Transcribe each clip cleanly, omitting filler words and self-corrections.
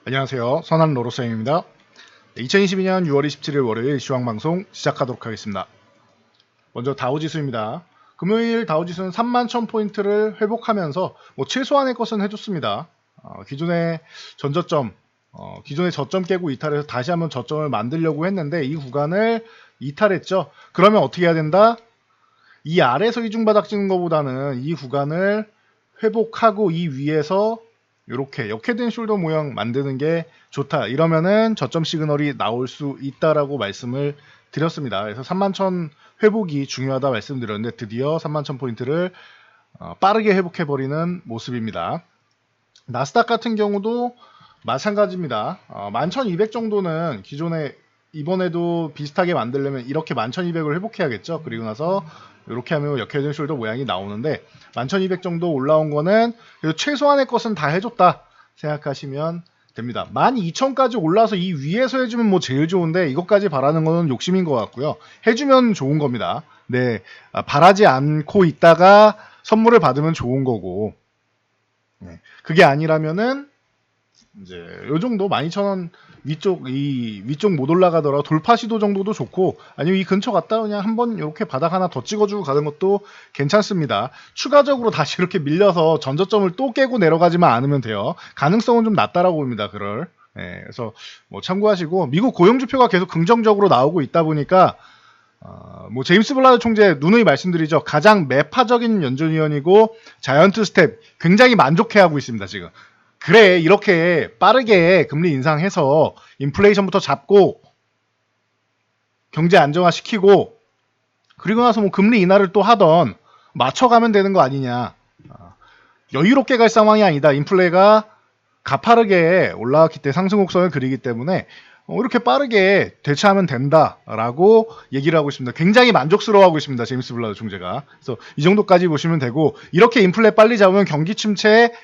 안녕하세요. 선한 로로쌤입니다. 2022년 6월 27일 월요일 시황방송 시작하도록 하겠습니다. 먼저 다우지수입니다. 금요일 다우지수는 31,000포인트를 회복하면서 최소한의 것은 해줬습니다. 기존의 전저점, 기존의 저점 깨고 이탈해서 다시 한번 저점을 만들려고 했는데 이 구간을 이탈했죠. 그러면 어떻게 해야 된다? 이 아래에서 이중바닥 찍는 것보다는 이 구간을 회복하고 이 위에서 이렇게 역헤드앤 숄더 모양 만드는 게 좋다. 이러면은 저점 시그널이 나올 수 있다라고 말씀을 드렸습니다. 그래서 31,000 회복이 중요하다 말씀드렸는데 드디어 31,000포인트를 빠르게 회복해버리는 모습입니다. 나스닥 같은 경우도 마찬가지입니다. 11,200 정도는 기존에 이번에도 비슷하게 만들려면 이렇게 11,200을 회복해야겠죠. 그리고 나서 이렇게 하면 역헤드 숄더 모양이 나오는데 11,200 정도 올라온 거는 그래도 최소한의 것은 다 해줬다 생각하시면 됩니다. 12,000까지 올라서 이 위에서 해주면 뭐 제일 좋은데 이것까지 바라는 거는 욕심인 것 같고요. 해주면 좋은 겁니다. 네, 바라지 않고 있다가 선물을 받으면 좋은 거고, 네, 그게 아니라면은 이제 요 정도 12,000원 위쪽 못 올라가더라도 돌파 시도 정도도 좋고, 아니면 이 근처 갔다 그냥 한번 이렇게 바닥 하나 더 찍어주고 가는 것도 괜찮습니다. 추가적으로 다시 이렇게 밀려서 전저점을 또 깨고 내려가지만 않으면 돼요. 가능성은 좀 낮다라고 봅니다. 그래서 뭐 참고하시고, 미국 고용지표가 계속 긍정적으로 나오고 있다 보니까 제임스 블라드 총재 누누이 말씀드리죠. 가장 매파적인 연준위원이고 자이언트 스텝 굉장히 만족해하고 있습니다. 지금. 그래, 이렇게 빠르게 금리 인상해서 인플레이션부터 잡고 경제 안정화시키고 그리고 나서 뭐 금리 인하를 또 하던 맞춰가면 되는 거 아니냐. 여유롭게 갈 상황이 아니다. 인플레가 가파르게 올라왔기 때문에 상승 곡선을 그리기 때문에 이렇게 빠르게 대처하면 된다라고 얘기를 하고 있습니다. 굉장히 만족스러워하고 있습니다. 제임스 블라드 총재가. 그래서 이 정도까지 보시면 되고, 이렇게 인플레 빨리 잡으면 경기 침체에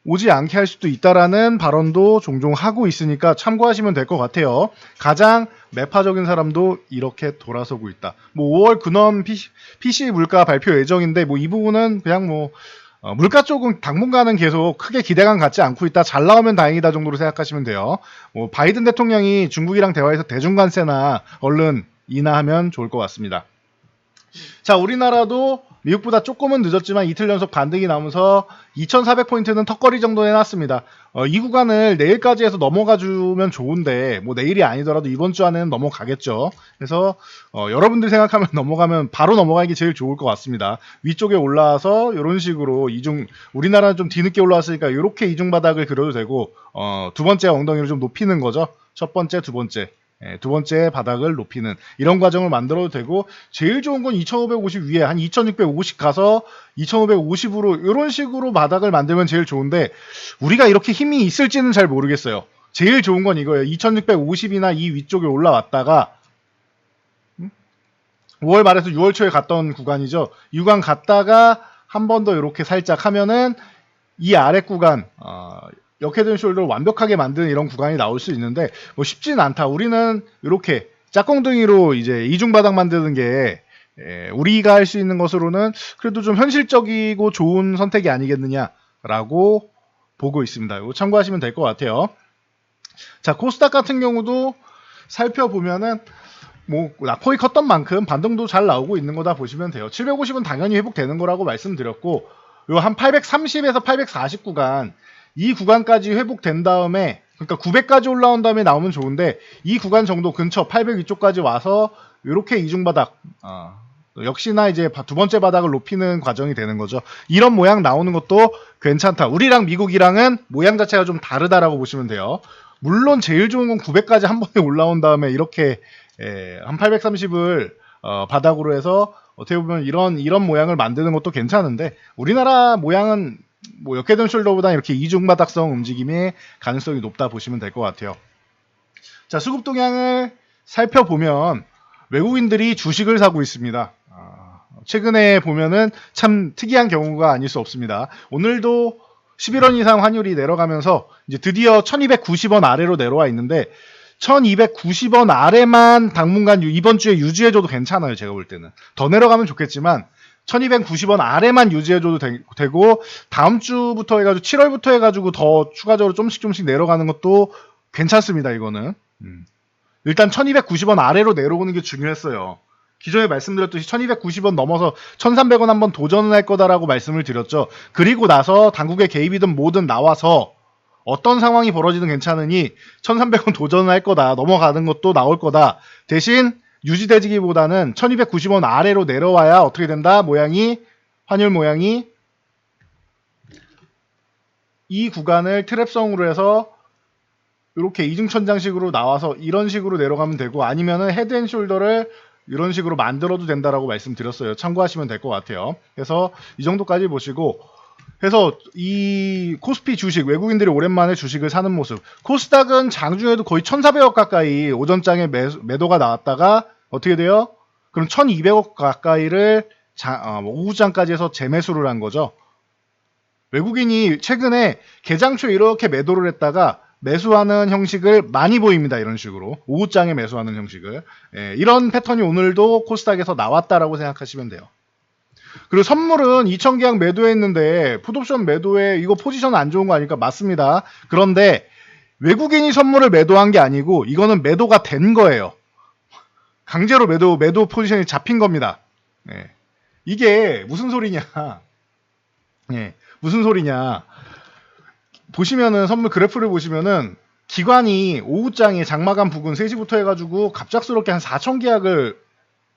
오지 않게 할 수도 있다라는 발언도 종종 하고 있으니까 참고하시면 될 것 같아요. 가장 매파적인 사람도 이렇게 돌아서고 있다. 5월 근원 PC 물가 발표 예정인데 이 부분은 그냥 물가 쪽은 당분간은 계속 크게 기대감 갖지 않고 있다. 잘 나오면 다행이다 정도로 생각하시면 돼요. 바이든 대통령이 중국이랑 대화해서 대중관세나 얼른 인하하면 좋을 것 같습니다. 자, 우리나라도 미국보다 조금은 늦었지만 이틀 연속 반등이 나오면서 2,400포인트는 턱걸이 정도 해놨습니다. 이 구간을 내일까지 해서 넘어가 주면 좋은데 내일이 아니더라도 이번 주 안에는 넘어가겠죠. 그래서 여러분들 생각하면 넘어가면 바로 넘어가기 제일 좋을 것 같습니다. 위쪽에 올라와서 이런 식으로 우리나라는 좀 뒤늦게 올라왔으니까 이렇게 이중바닥을 그려도 되고, 두 번째 엉덩이를 좀 높이는 거죠. 첫 번째, 두 번째. 두 번째 바닥을 높이는 이런 과정을 만들어도 되고, 제일 좋은 건 2550 위에 한 2650 가서 2550으로 이런 식으로 바닥을 만들면 제일 좋은데 우리가 이렇게 힘이 있을지는 잘 모르겠어요. 제일 좋은 건 이거예요. 2650이나 이 위쪽에 올라왔다가 5월 말에서 6월 초에 갔던 구간이죠. 이 구간 갔다가 한 번 더 이렇게 살짝 하면은 이 아래 구간 역헤드 앤 숄더를 완벽하게 만드는 이런 구간이 나올 수 있는데 쉽지는 않다. 우리는 이렇게 짝꿍둥이로 이제 이중바닥 만드는 게 우리가 할 수 있는 것으로는 그래도 좀 현실적이고 좋은 선택이 아니겠느냐라고 보고 있습니다. 이거 참고하시면 될 것 같아요. 자, 코스닥 같은 경우도 살펴보면은 낙폭이 컸던 만큼 반등도 잘 나오고 있는 거다 보시면 돼요. 750은 당연히 회복되는 거라고 말씀드렸고, 요 한 830에서 840 구간, 이 구간까지 회복된 다음에, 그러니까 900까지 올라온 다음에 나오면 좋은데 이 구간 정도 근처 800 위쪽까지 와서 이렇게 이중바닥, 역시나 이제 두 번째 바닥을 높이는 과정이 되는 거죠. 이런 모양 나오는 것도 괜찮다. 우리랑 미국이랑은 모양 자체가 좀 다르다라고 보시면 돼요. 물론 제일 좋은 건 900까지 한 번에 올라온 다음에 이렇게 한 830을 바닥으로 해서 어떻게 보면 이런 모양을 만드는 것도 괜찮은데, 우리나라 모양은 역헤드 앤 숄더보다 이렇게 이중바닥성 움직임의 가능성이 높다 보시면 될 것 같아요. 자, 수급 동향을 살펴보면 외국인들이 주식을 사고 있습니다. 최근에 보면은 참 특이한 경우가 아닐 수 없습니다. 오늘도 11원 이상 환율이 내려가면서 이제 드디어 1290원 아래로 내려와 있는데, 1290원 아래만 당분간 이번 주에 유지해줘도 괜찮아요. 제가 볼 때는 더 내려가면 좋겠지만 1290원 아래만 유지해줘도 되고 다음 주부터 해가지고 7월부터 해가지고 더 추가적으로 좀씩 내려가는 것도 괜찮습니다. 이거는 일단 1290원 아래로 내려오는 게 중요했어요. 기존에 말씀드렸듯이 1290원 넘어서 1300원 한번 도전을 할 거다라고 말씀을 드렸죠. 그리고 나서 당국의 개입이든 뭐든 나와서 어떤 상황이 벌어지든 괜찮으니 1300원 도전을 할 거다. 넘어가는 것도 나올 거다. 대신 유지되기보다는 1290원 아래로 내려와야 어떻게 된다? 환율 모양이 이 구간을 트랩성으로 해서 이렇게 이중천장식으로 나와서 이런 식으로 내려가면 되고 아니면은 헤드앤숄더를 이런 식으로 만들어도 된다라고 말씀드렸어요. 참고하시면 될 것 같아요. 그래서 이 정도까지 보시고 해서 이 코스피 주식 외국인들이 오랜만에 주식을 사는 모습 코스닥은 장중에도 거의 1400억 가까이 오전장에 매도가 나왔다가 어떻게 돼요? 그럼 1200억 가까이를 오후장까지 해서 재매수를 한 거죠. 외국인이 최근에 개장초에 이렇게 매도를 했다가 매수하는 형식을 많이 보입니다. 이런 식으로 오후장에 매수하는 형식을 이런 패턴이 오늘도 코스닥에서 나왔다라고 생각하시면 돼요. 그리고 선물은 2000계약 매도했는데 풋옵션 매도에 이거 포지션 안 좋은 거 아닐까? 맞습니다. 그런데 외국인이 선물을 매도한 게 아니고 이거는 매도가 된 거예요. 강제로 매도 포지션이 잡힌 겁니다. 이게 무슨 소리냐? 무슨 소리냐? 보시면은 선물 그래프를 보시면은 기관이 오후장에 장마감 부근 3시부터 해가지고 갑작스럽게 한 4000계약을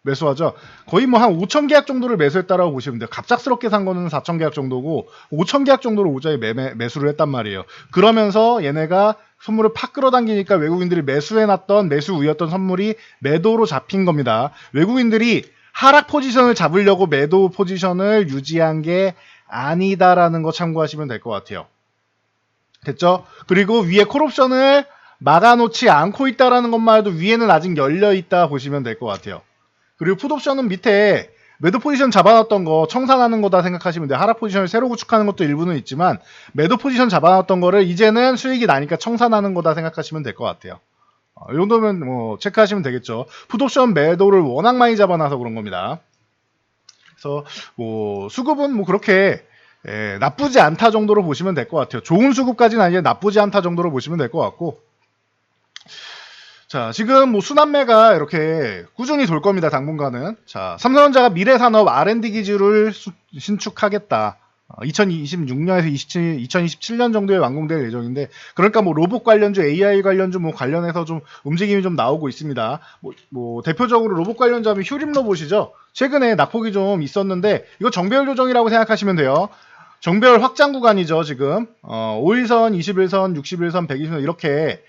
매수하죠. 거의 뭐 한 5000계약 정도를 매수했다라고 보시면 돼요. 갑작스럽게 산 거는 4000계약 정도고 5000계약 정도를 오전에 매수를 했단 말이에요. 그러면서 얘네가 선물을 팍 끌어당기니까 외국인들이 매수해놨던 매수 우였던 선물이 매도로 잡힌 겁니다. 외국인들이 하락 포지션을 잡으려고 매도 포지션을 유지한 게 아니다라는 거 참고하시면 될 것 같아요. 됐죠? 그리고 위에 콜옵션을 막아놓지 않고 있다라는 것만 해도 위에는 아직 열려있다 보시면 될 것 같아요. 그리고 풋옵션은 밑에 매도 포지션 잡아놨던 거 청산하는 거다 생각하시면 돼요. 하락 포지션을 새로 구축하는 것도 일부는 있지만 매도 포지션 잡아놨던 거를 이제는 수익이 나니까 청산하는 거다 생각하시면 될 것 같아요. 이 정도면 뭐 체크하시면 되겠죠. 풋옵션 매도를 워낙 많이 잡아놔서 그런 겁니다. 그래서 뭐 수급은 뭐 그렇게 나쁘지 않다 정도로 보시면 될 것 같아요. 좋은 수급까지는 아니고 나쁘지 않다 정도로 보시면 될 것 같고 자, 지금 뭐 순환매가 이렇게 꾸준히 돌 겁니다. 당분간은. 자, 삼성전자가 미래산업 R&D 기지를 신축하겠다. 2026년에서 2027년 정도에 완공될 예정인데, 그러니까 뭐 로봇 관련주, AI 관련주 뭐 관련해서 좀 움직임이 좀 나오고 있습니다. 뭐 대표적으로 로봇 관련주 하면 휴림 로봇이죠. 최근에 낙폭이 좀 있었는데, 이거 정배열 조정이라고 생각하시면 돼요. 정배열 확장 구간이죠, 지금. 5일선, 21선, 61선, 120선 이렇게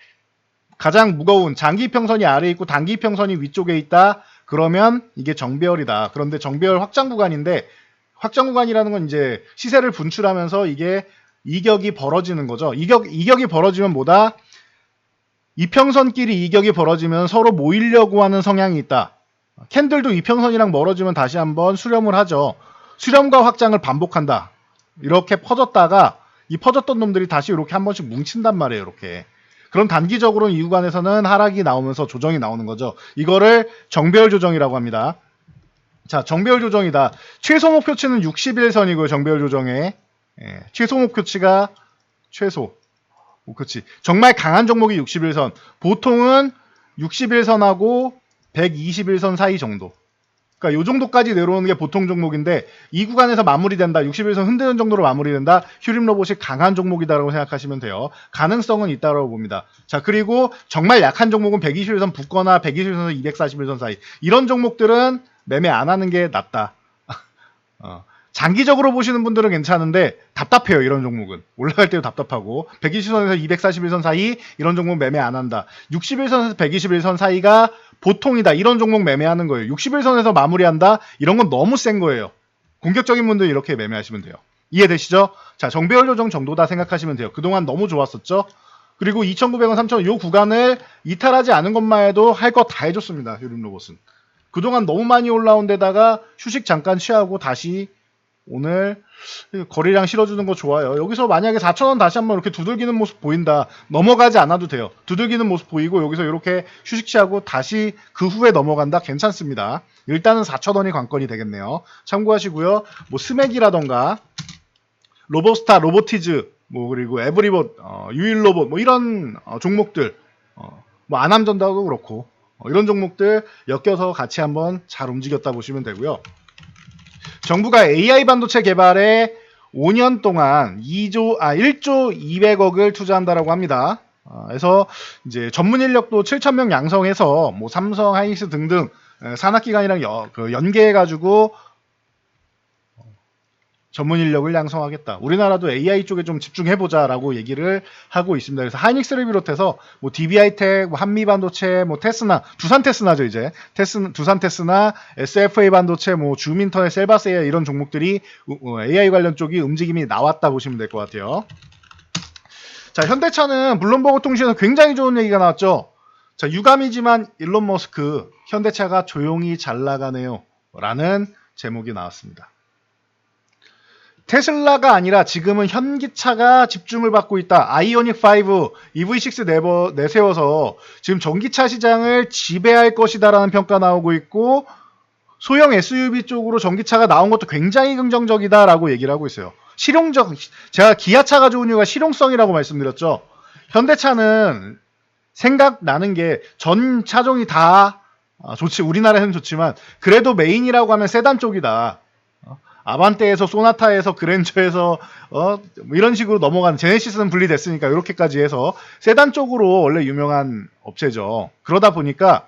가장 무거운 장기 평선이 아래에 있고 단기 평선이 위쪽에 있다. 그러면 이게 정배열이다. 그런데 정배열 확장 구간인데 확장 구간이라는 건 이제 시세를 분출하면서 이게 이격이 벌어지는 거죠. 이격이 벌어지면 뭐다? 이평선끼리 이격이 벌어지면 서로 모이려고 하는 성향이 있다. 캔들도 이평선이랑 멀어지면 다시 한번 수렴을 하죠. 수렴과 확장을 반복한다. 이렇게 퍼졌다가 이 퍼졌던 놈들이 다시 이렇게 한 번씩 뭉친단 말이에요. 이렇게. 그럼 단기적으로는 이 구간에서는 하락이 나오면서 조정이 나오는 거죠. 이거를 정배열 조정이라고 합니다. 자, 정배열 조정이다. 최소 목표치는 61선이고요. 정배열 조정의 최소 목표치가 최소 목표치. 정말 강한 종목이 61선. 보통은 61선하고 121선 사이 정도. 그러니까 요 정도까지 내려오는 게 보통 종목인데 이 구간에서 마무리된다. 61선 흔드는 정도로 마무리된다. 휴림 로봇이 강한 종목이다라고 생각하시면 돼요. 가능성은 있다고 봅니다. 자, 그리고 정말 약한 종목은 121선 붙거나 121선에서 241선 사이. 이런 종목들은 매매 안 하는 게 낫다. 장기적으로 보시는 분들은 괜찮은데 답답해요. 이런 종목은. 올라갈 때도 답답하고 120선에서 241선 사이 이런 종목 매매 안 한다. 61선에서 121선 사이가 보통이다. 이런 종목 매매하는 거예요. 61선에서 마무리한다. 이런 건 너무 센 거예요. 공격적인 분들 이렇게 매매하시면 돼요. 이해되시죠? 자, 정배열 조정 정도다 생각하시면 돼요. 그동안 너무 좋았었죠? 그리고 2,900원, 3,000원 이 구간을 이탈하지 않은 것만 해도 할 거 다 해줬습니다. 휴림 로봇은. 그동안 너무 많이 올라온 데다가 휴식 잠깐 취하고 다시 오늘 거리량 실어주는 거 좋아요. 여기서 만약에 4,000원 다시 한번 이렇게 두들기는 모습 보인다. 넘어가지 않아도 돼요. 두들기는 모습 보이고 여기서 이렇게 휴식 취하고 다시 그 후에 넘어간다. 괜찮습니다. 일단은 4,000원이 관건이 되겠네요. 참고하시고요. 뭐 스맥이라던가 로보스타, 로보티즈, 뭐 그리고 에브리봇, 유일로봇 뭐 이런 종목들, 뭐 안암전다도 그렇고 이런 종목들 엮여서 같이 한번 잘 움직였다 보시면 되고요. 정부가 AI 반도체 개발에 5년 동안 1조 200억을 투자한다라고 합니다. 그래서 이제 전문 인력도 7,000명 양성해서 뭐 삼성, 하이닉스 등등 산학기관이랑 연계해가지고 전문 인력을 양성하겠다. 우리나라도 AI 쪽에 좀 집중해보자라고 얘기를 하고 있습니다. 그래서 하이닉스를 비롯해서 뭐 DB하이텍, 뭐 한미반도체, 뭐 테스나, 두산 테스나죠 이제. 두산 테스나, SFA 반도체, 뭐 줌인터넷, 셀바세이아 이런 종목들이 AI 관련 쪽이 움직임이 나왔다 보시면 될 것 같아요. 자, 현대차는 블룸버그 통신에서 굉장히 좋은 얘기가 나왔죠. 자, 유감이지만 일론 머스크, 현대차가 조용히 잘 나가네요. 라는 제목이 나왔습니다. 테슬라가 아니라 지금은 현기차가 집중을 받고 있다. 아이오닉 5, EV6 내세워서 지금 전기차 시장을 지배할 것이다라는 평가 나오고 있고 소형 SUV 쪽으로 전기차가 나온 것도 굉장히 긍정적이다라고 얘기를 하고 있어요. 제가 기아차가 좋은 이유가 실용성이라고 말씀드렸죠. 현대차는 생각나는 게 전 차종이 다 좋지, 우리나라에는 좋지만 그래도 메인이라고 하면 세단 쪽이다. 아반떼에서 소나타에서 그랜저에서 뭐 이런 식으로 넘어가는, 제네시스는 분리됐으니까 이렇게까지 해서 세단 쪽으로 원래 유명한 업체죠. 그러다 보니까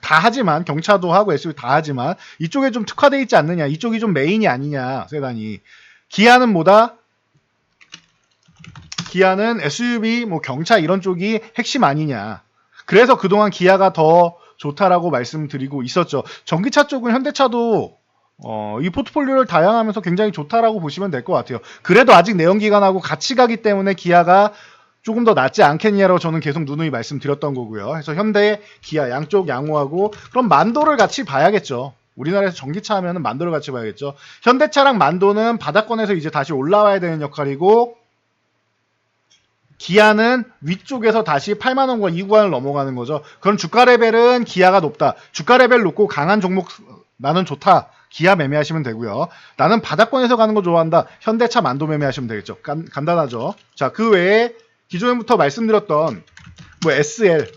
다 하지만 경차도 하고 SUV 다 하지만 이쪽에 좀 특화되어 있지 않느냐, 이쪽이 좀 메인이 아니냐, 세단이. 기아는 뭐다? 기아는 SUV 뭐 경차 이런 쪽이 핵심 아니냐. 그래서 그동안 기아가 더 좋다라고 말씀드리고 있었죠. 전기차 쪽은 현대차도 이 포트폴리오를 다양하면서 굉장히 좋다라고 보시면 될 것 같아요. 그래도 아직 내연기관하고 같이 가기 때문에 기아가 조금 더 낫지 않겠냐라고 저는 계속 누누이 말씀드렸던 거고요. 그래서 현대, 기아 양쪽 양호하고 그럼 만도를 같이 봐야겠죠. 우리나라에서 전기차 하면은 만도를 같이 봐야겠죠. 현대차랑 만도는 바닥권에서 이제 다시 올라와야 되는 역할이고 기아는 위쪽에서 다시 8만원과 2구간을 넘어가는 거죠. 그럼 주가 레벨은 기아가 높다. 주가 레벨 높고 강한 종목 나는 좋다. 기아 매매하시면 되고요. 나는 바닥권에서 가는 거 좋아한다. 현대차 만도 매매하시면 되겠죠. 간단하죠. 자, 그 외에 기존부터 말씀드렸던 뭐 SL,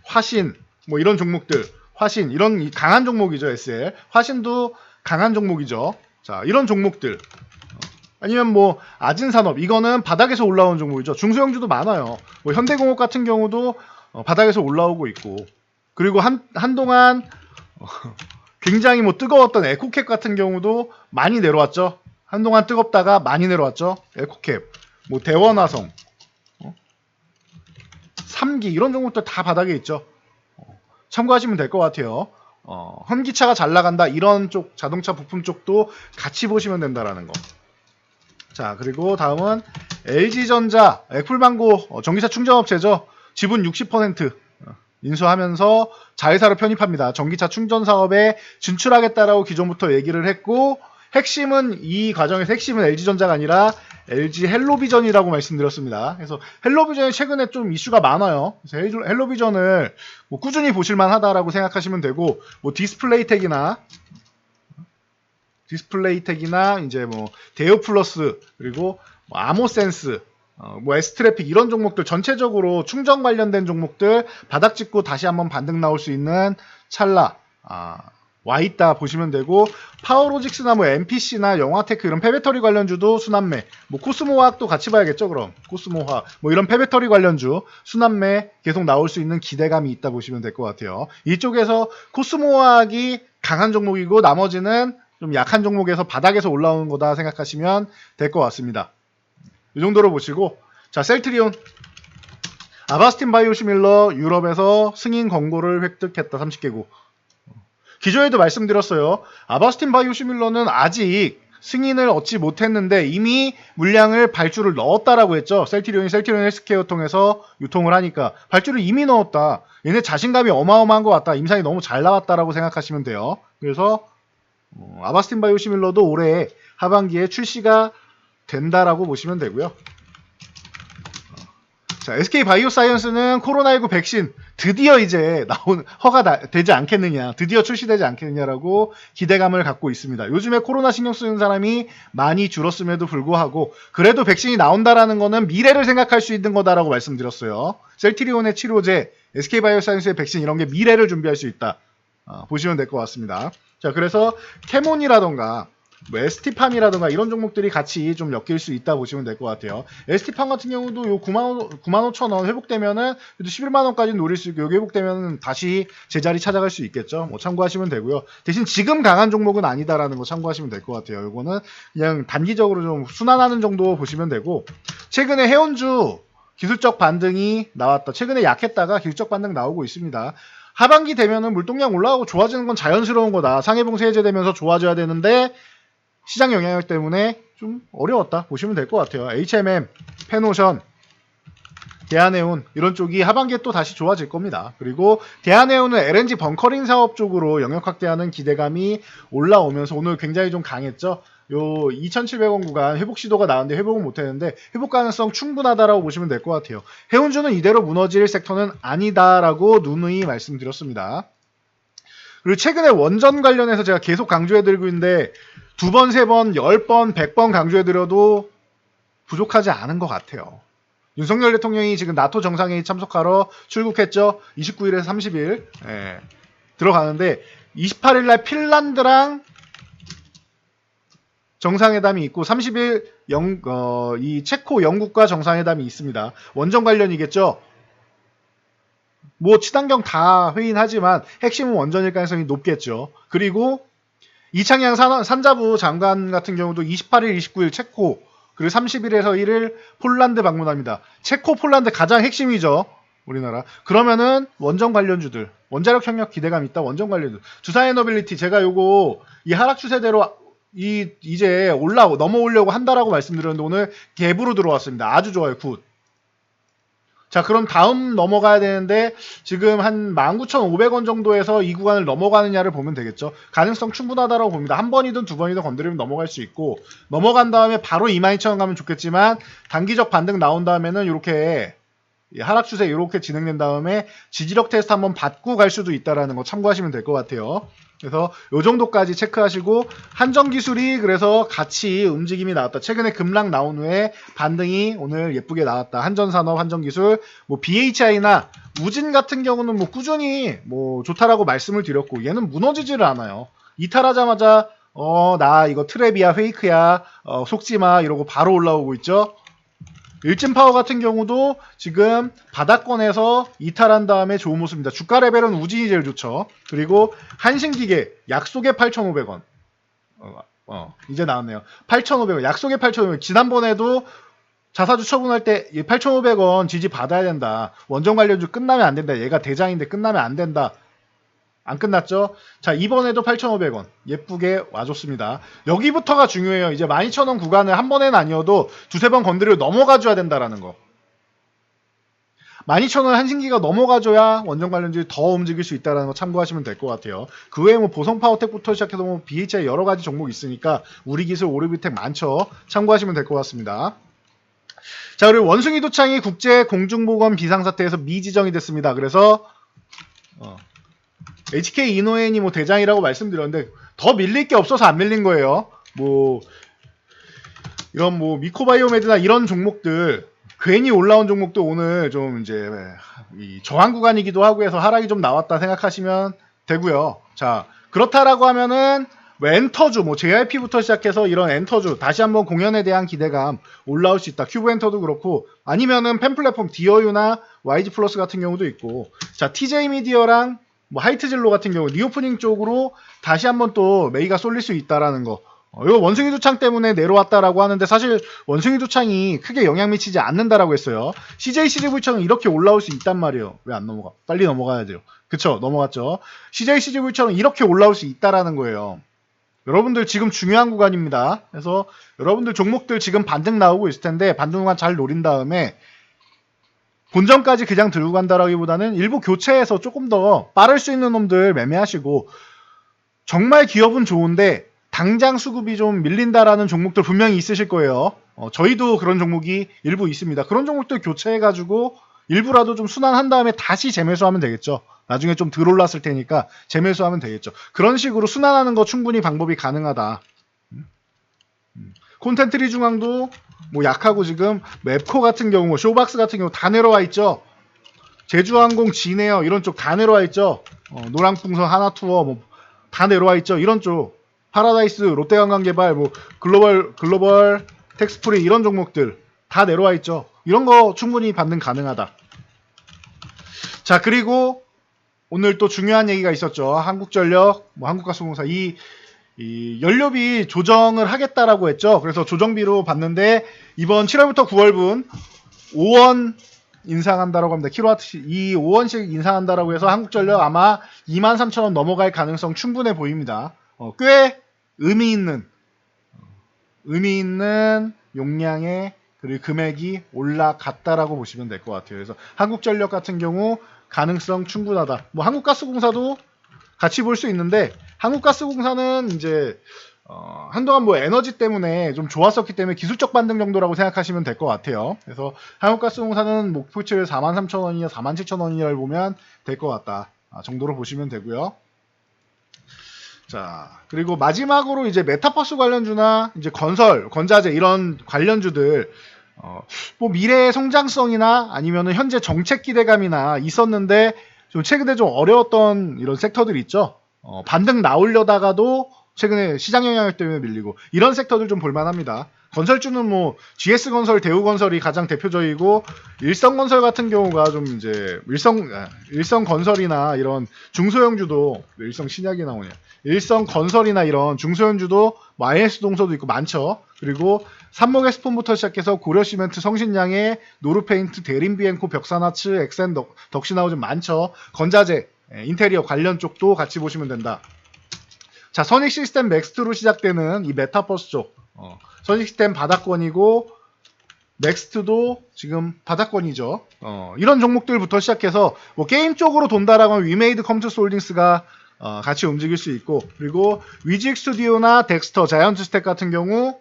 화신, 뭐 이런 종목들, 화신 이런 강한 종목이죠. SL, 화신도 강한 종목이죠. 자, 이런 종목들 아니면 뭐 아진산업, 이거는 바닥에서 올라온 종목이죠. 중소형주도 많아요. 뭐 현대공업 같은 경우도 바닥에서 올라오고 있고, 그리고 한동안 굉장히 뭐 뜨거웠던 에코캡 같은 경우도 많이 내려왔죠. 한동안 뜨겁다가 많이 내려왔죠. 에코캡, 뭐 대원화성, 3기 이런 종목들 다 바닥에 있죠. 참고하시면 될 것 같아요. 현기차가 잘 나간다 이런 쪽 자동차 부품 쪽도 같이 보시면 된다라는 거. 자, 그리고 다음은 LG전자, 애플망고 전기차 충전업체죠. 지분 60% 인수하면서 자회사로 편입합니다. 전기차 충전 사업에 진출하겠다라고 기존부터 얘기를 했고, 핵심은 이 과정에서 핵심은 LG전자가 아니라 LG 헬로비전이라고 말씀드렸습니다. 그래서 헬로비전이 최근에 좀 이슈가 많아요. 그래서 헬로비전을 뭐 꾸준히 보실만 하다라고 생각하시면 되고, 뭐 디스플레이텍이나 이제 뭐 데오플러스, 그리고 뭐 아모센스, 뭐 S트래픽 이런 종목들 전체적으로 충전 관련된 종목들 바닥 찍고 다시 한번 반등 나올 수 있는 찰나 와있다 보시면 되고, 파워로직스나 뭐 MPC나 영화테크 이런 폐배터리 관련주도 순환매, 뭐 코스모화학도 같이 봐야겠죠. 그럼 코스모화학 뭐 이런 폐배터리 관련주 순환매 계속 나올 수 있는 기대감이 있다 보시면 될 것 같아요. 이쪽에서 코스모화학이 강한 종목이고 나머지는 좀 약한 종목에서 바닥에서 올라오는 거다 생각하시면 될 것 같습니다. 이 정도로 보시고, 자, 셀트리온, 아바스틴 바이오시밀러 유럽에서 승인 권고를 획득했다. 30개국. 기존에도 말씀드렸어요. 아바스틴 바이오시밀러는 아직 승인을 얻지 못했는데 이미 물량을 발주를 넣었다라고 했죠. 셀트리온 헬스케어 통해서 유통을 하니까 발주를 이미 넣었다. 얘네 자신감이 어마어마한 것 같다. 임상이 너무 잘 나왔다라고 생각하시면 돼요. 그래서 아바스틴 바이오시밀러도 올해 하반기에 출시가 된다라고 보시면 되고요. 자, SK 바이오사이언스는 코로나19 백신 드디어 이제 되지 않겠느냐, 드디어 출시되지 않겠느냐라고 기대감을 갖고 있습니다. 요즘에 코로나 신경 쓰는 사람이 많이 줄었음에도 불구하고 그래도 백신이 나온다라는 거는 미래를 생각할 수 있는 거다라고 말씀드렸어요. 셀트리온의 치료제, SK 바이오사이언스의 백신 이런 게 미래를 준비할 수 있다. 보시면 될 것 같습니다. 자, 그래서 캐몬이라던가 ST팜이라든가 이런 종목들이 같이 좀 엮일 수 있다 보시면 될 것 같아요. ST팜 같은 경우도 요 95,000원 회복되면은 11만원까지 노릴 수 있고, 여기 회복되면은 다시 제자리 찾아갈 수 있겠죠. 뭐 참고하시면 되고요. 대신 지금 강한 종목은 아니다라는 거 참고하시면 될 것 같아요. 요거는 그냥 단기적으로 좀 순환하는 정도 보시면 되고, 최근에 해온주 기술적 반등이 나왔다. 최근에 약했다가 기술적 반등 나오고 있습니다. 하반기 되면은 물동량 올라가고 좋아지는 건 자연스러운 거다. 상해봉쇄 해제되면서 좋아져야 되는데 시장 영향력 때문에 좀 어려웠다 보시면 될 것 같아요. HMM, 페노션, 대한해운 이런 쪽이 하반기에 또 다시 좋아질 겁니다. 그리고 대한해운은 LNG 벙커링 사업 쪽으로 영역 확대하는 기대감이 올라오면서 오늘 굉장히 좀 강했죠. 요 2,700원 구간 회복 시도가 나왔는데 회복은 못했는데 회복 가능성 충분하다라고 보시면 될 것 같아요. 해운주는 이대로 무너질 섹터는 아니다라고 누누이 말씀드렸습니다. 그리고 최근에 원전 관련해서 제가 계속 강조해드리고 있는데 2번, 3번, 10번, 100번 강조해드려도 부족하지 않은 것 같아요. 윤석열 대통령이 지금 나토 정상회의 참석하러 출국했죠. 29일에서 30일 들어가는데 28일날 핀란드랑 정상회담이 있고 30일 이 체코 영국과 정상회담이 있습니다. 원전 관련이겠죠. 뭐 친환경 다 회의는 하지만 핵심은 원전일 가능성이 높겠죠. 그리고 이창양 산자부 장관 같은 경우도 28일, 29일 체코, 그리고 30일에서 1일 폴란드 방문합니다. 체코, 폴란드 가장 핵심이죠. 우리나라. 그러면은 원전 관련주들, 원자력 협력 기대감 있다. 원전 관련주. 두산에너빌리티 제가 요거 이 하락 추세대로 이제 넘어오려고 한다라고 말씀드렸는데 오늘 갭으로 들어왔습니다. 아주 좋아요. 굿. 자, 그럼 다음 넘어가야 되는데 지금 한 19,500원 정도에서 이 구간을 넘어가느냐를 보면 되겠죠. 가능성 충분하다고 봅니다. 한 번이든 두 번이든 건드리면 넘어갈 수 있고, 넘어간 다음에 바로 22,000원 가면 좋겠지만 단기적 반등 나온 다음에는 이렇게 하락 추세 이렇게 진행된 다음에 지지력 테스트 한번 받고 갈 수도 있다라는 거 참고하시면 될 것 같아요. 그래서 요 정도까지 체크하시고, 한전기술이 그래서 같이 움직임이 나왔다. 최근에 급락 나온 후에 반등이 오늘 예쁘게 나왔다. 한전산업, 한전기술, 뭐 BHI나 우진 같은 경우는 뭐 꾸준히 뭐 좋다라고 말씀을 드렸고, 얘는 무너지지를 않아요. 이탈하자마자 나 이거 트랩이야, 페이크야, 속지마 이러고 바로 올라오고 있죠. 일진파워 같은 경우도 지금 바닥권에서 이탈한 다음에 좋은 모습입니다. 주가 레벨은 우진이 제일 좋죠. 그리고 한신기계 약속의 8,500원. 이제 나왔네요. 8,500원. 약속의 8,500원. 지난번에도 자사주 처분할 때 8,500원 지지 받아야 된다. 원전 관련주 끝나면 안 된다. 얘가 대장인데 끝나면 안 된다. 안 끝났죠? 자, 이번에도 8,500원 예쁘게 와줬습니다. 여기부터가 중요해요. 이제 12,000원 구간을 한 번에는 아니어도 두세 번 건드리고 넘어가줘야 된다라는 거. 12,000원 한신기가 넘어가줘야 원전 관련주들이 더 움직일 수 있다는 거 참고하시면 될 것 같아요. 그 외에 뭐 보성파워텍부터 시작해서 뭐 BHI 여러 가지 종목이 있으니까 우리기술, 오르비텍 많죠. 참고하시면 될 것 같습니다. 자, 그리고 원숭이 도창이 국제공중보건 비상사태에서 미지정이 됐습니다. 그래서 HK 이노엔이 뭐 대장이라고 말씀드렸는데 더 밀릴 게 없어서 안 밀린 거예요. 뭐 이런 뭐 미코바이오메드나 이런 종목들 괜히 올라온 종목도 오늘 좀 이제 이 저항 구간이기도 하고 해서 하락이 좀 나왔다 생각하시면 되고요. 자, 그렇다라고 하면은 뭐 엔터주, 뭐 JRP부터 시작해서 이런 엔터주 다시 한번 공연에 대한 기대감 올라올 수 있다. 큐브 엔터도 그렇고, 아니면은 팬 플랫폼 디어유나 YG 플러스 같은 경우도 있고, 자, TJ 미디어랑 뭐 하이트진로 같은 경우 리오프닝 쪽으로 다시 한번 또 메이가 쏠릴 수 있다라는 거. 이거 원숭이 두창 때문에 내려왔다라고 하는데 사실 원숭이 두창이 크게 영향 미치지 않는다라고 했어요. CJCGV처럼 이렇게 올라올 수 있단 말이에요. 왜 안 넘어가? 빨리 넘어가야 돼요. 그쵸? 넘어갔죠. CJCGV처럼 이렇게 올라올 수 있다라는 거예요. 여러분들 지금 중요한 구간입니다. 그래서 여러분들 종목들 지금 반등 나오고 있을 텐데 반등 구간 잘 노린 다음에 본전까지 그냥 들고 간다라기보다는 일부 교체해서 조금 더 빠를 수 있는 놈들 매매하시고, 정말 기업은 좋은데 당장 수급이 좀 밀린다라는 종목들 분명히 있으실 거예요. 저희도 그런 종목이 일부 있습니다. 그런 종목들 교체해가지고 일부라도 좀 순환한 다음에 다시 재매수하면 되겠죠. 나중에 좀 덜 올랐을 테니까 재매수하면 되겠죠. 그런 식으로 순환하는 거 충분히 방법이 가능하다. 콘텐트리 중앙도 뭐 약하고 지금 맵코 같은 경우, 쇼박스 같은 경우 다 내려와 있죠. 제주항공, 진에어 이런 쪽 다 내려와 있죠. 노랑풍선, 하나투어 뭐 다 내려와 있죠. 이런 쪽 파라다이스, 롯데관광개발, 뭐 글로벌 텍스프리 이런 종목들 다 내려와 있죠. 이런 거 충분히 반등 가능하다. 자, 그리고 오늘 또 중요한 얘기가 있었죠. 한국전력, 뭐 한국가스공사 이 연료비 조정을 하겠다라고 했죠. 그래서 조정비로 봤는데 이번 7월부터 9월분 5원 인상한다라고 합니다. 킬로와트씩 5원씩 인상한다라고 해서 한국전력 아마 23,000원 넘어갈 가능성 충분해 보입니다. 꽤 의미 있는 용량의 그리고 금액이 올라갔다라고 보시면 될 것 같아요. 그래서 한국전력 같은 경우 가능성 충분하다. 뭐 한국가스공사도 같이 볼 수 있는데 한국가스공사는 이제 한동안 뭐 에너지 때문에 좀 좋았었기 때문에 기술적 반등 정도라고 생각하시면 될 것 같아요. 그래서 한국가스공사는 목표치를 43,000원이냐 47,000원이냐를 보면 될 것 같다 정도로 보시면 되고요. 자, 그리고 마지막으로 이제 메타버스 관련주나 이제 건설, 건자재 이런 관련주들 뭐 미래의 성장성이나 아니면은 현재 정책 기대감이나 있었는데 좀 최근에 좀 어려웠던 이런 섹터들 있죠. 반등 나오려다가도 최근에 시장 영향력 때문에 밀리고 이런 섹터들 좀 볼만합니다. 건설주는 뭐 GS건설, 대우건설이 가장 대표적이고 일성건설 같은 경우가 좀 이제 일성건설이나 이런 중소형주도 일성신약이 나오냐. 일성건설이나 이런 중소형주도 뭐 IS동서도 있고 많죠. 그리고 삼목에스폰부터 시작해서 고려시멘트, 성신양의 노르페인트, 대림비엔코, 벽산하츠, 엑센, 덕신하우즈 많죠. 건자재, 인테리어 관련 쪽도 같이 보시면 된다. 자, 선익시스템 넥스트로 시작되는 이 메타버스 쪽 선익시스템 바닥권이고 넥스트도 지금 바닥권이죠. 이런 종목들부터 시작해서 뭐 게임 쪽으로 돈다라고 하면 위메이드 컴퓨터 홀딩스가 같이 움직일 수 있고 그리고 위직 스튜디오나 덱스터, 자이언트 스택 같은 경우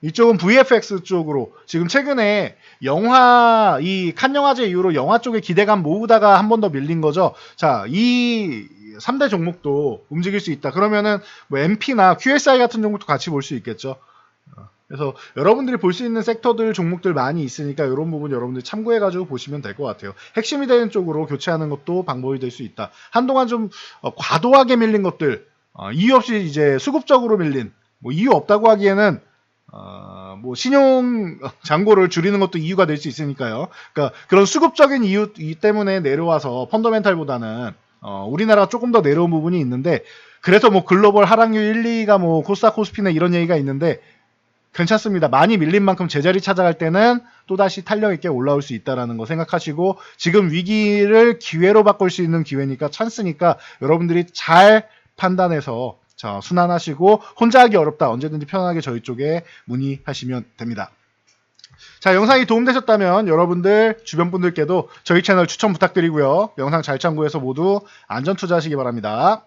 이쪽은 VFX 쪽으로 지금 최근에 영화 이 칸 영화제 이후로 영화 쪽에 기대감 모으다가 한 번 더 밀린 거죠. 자, 이 3대 종목도 움직일 수 있다. 그러면은 뭐 MP나 QSI 같은 종목도 같이 볼 수 있겠죠. 그래서 여러분들이 볼 수 있는 섹터들 종목들 많이 있으니까 이런 부분 여러분들 참고해가지고 보시면 될 것 같아요. 핵심이 되는 쪽으로 교체하는 것도 방법이 될 수 있다. 한동안 좀 과도하게 밀린 것들 이유 없이 이제 수급적으로 밀린 뭐 이유 없다고 하기에는 뭐 신용 잔고를 줄이는 것도 이유가 될 수 있으니까요. 그러니까 그런 수급적인 이유 때문에 내려와서 펀더멘탈보다는 우리나라가 조금 더 내려온 부분이 있는데 그래서 뭐 글로벌 하락률 1, 2가 뭐 코스닥 코스피나 이런 얘기가 있는데 괜찮습니다. 많이 밀린 만큼 제자리 찾아갈 때는 또다시 탄력 있게 올라올 수 있다는 거 생각하시고 지금 위기를 기회로 바꿀 수 있는 기회니까 찬스니까 여러분들이 잘 판단해서 자, 순환하시고 혼자 하기 어렵다. 언제든지 편안하게 저희 쪽에 문의하시면 됩니다. 자, 영상이 도움되셨다면 여러분들 주변 분들께도 저희 채널 추천 부탁드리고요. 영상 잘 참고해서 모두 안전 투자하시기 바랍니다.